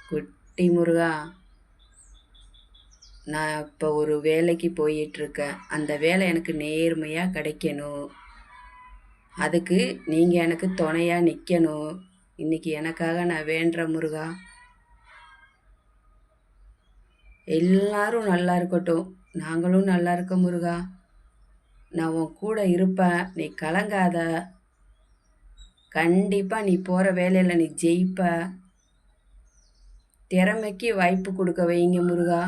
குட்டி முருகா, நான் இப்போ ஒரு வேலைக்கு போயிட்டுருக்கேன். அந்த வேலை எனக்கு நேர்மையாக கிடைக்கணும். அதுக்கு நீங்கள் எனக்கு துணையாக நிற்கணும். இன்னைக்கு எனக்காக நான் வேண்டுறேன் முருகா. எல்லாரும் நல்லா இருக்கட்டும். நாங்களும் நல்லா இருக்கோம் முருகா. நான் உன் கூட இருப்பேன். நீ கலங்காத. கண்டிப்பாக நீ போகிற வேலையில் நீ ஜெயிப்ப. திறமைக்கு வாய்ப்பு கொடுக்க வைங்க முருகா.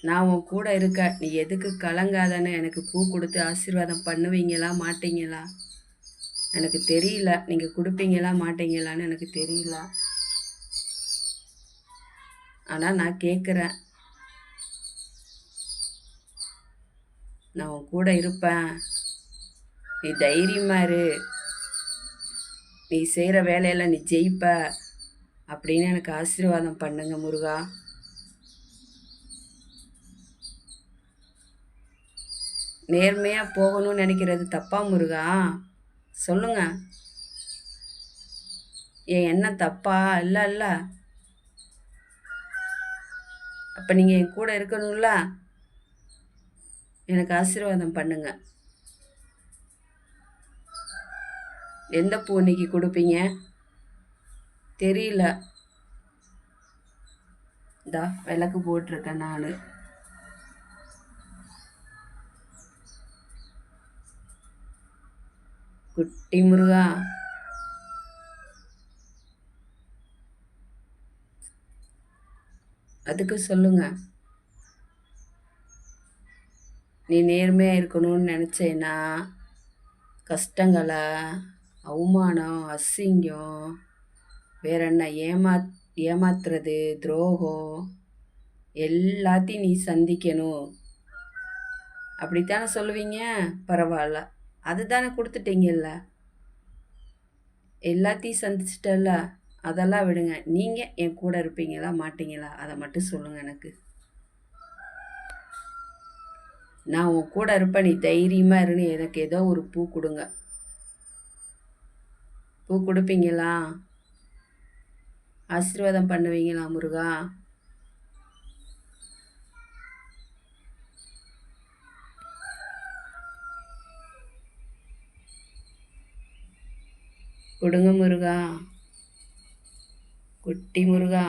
நான் உன் கூட இருக்க. நீ எதுக்கு கலங்காதன்னு எனக்கு பூ கொடுத்து ஆசீர்வாதம் பண்ணுவீங்களா மாட்டீங்களா எனக்கு தெரியல. நீங்கள் கொடுப்பீங்களா மாட்டீங்களான்னு எனக்கு தெரியல. ஆனால் நான் கேட்குறேன். நான் உன் கூட இருப்பேன். நீ தைரியமா இரு. நீ செய்கிற வேலையில் நீ ஜெயிப்ப அப்படின்னு எனக்கு ஆசீர்வாதம் பண்ணுங்க முருகா. நேர்மையாக போகணும்னு நினைக்கிறது தப்பா முருகா? சொல்லுங்க. என் எண்ணம் தப்பா? இல்லை இல்லை. அப்போ நீங்கள் என் கூட இருக்கணும்ல. எனக்கு ஆசீர்வாதம் பண்ணுங்க. எந்த பூ இன்னைக்கு கொடுப்பீங்க தெரியல. இதா விளக்கு போட்டிருக்கேன் நான். குட்டி முருகா, அதுக்கு சொல்லுங்க. நீ நேர்மையாக இருக்கணும்னு நினச்சேன்னா கஷ்டங்களை, அவமானம், அசிங்கம், வேற என்ன ஏமாத்துறது, துரோகம் எல்லாத்தையும் நீ சந்திக்கணும் அப்படித்தானே சொல்லுவீங்க. பரவாயில்ல, அதுதானே கொடுத்துட்டீங்கல்ல. எல்லாத்தையும் சந்திச்சிட்டல்ல, அதெல்லாம் விடுங்க. நீங்கள் என் கூட இருப்பீங்களா மாட்டீங்களா அதை மட்டும் சொல்லுங்கள் எனக்கு. நான் உன் கூட இருப்பேன். நீ தைரியமாக இருன்னு எனக்கு ஏதோ ஒரு பூ கொடுங்க. பூ கொடுப்பீங்களா? ஆசீர்வாதம் பண்ணுவீங்களா முருகா? கொடுங்க முருகா. குட்டி முருகா.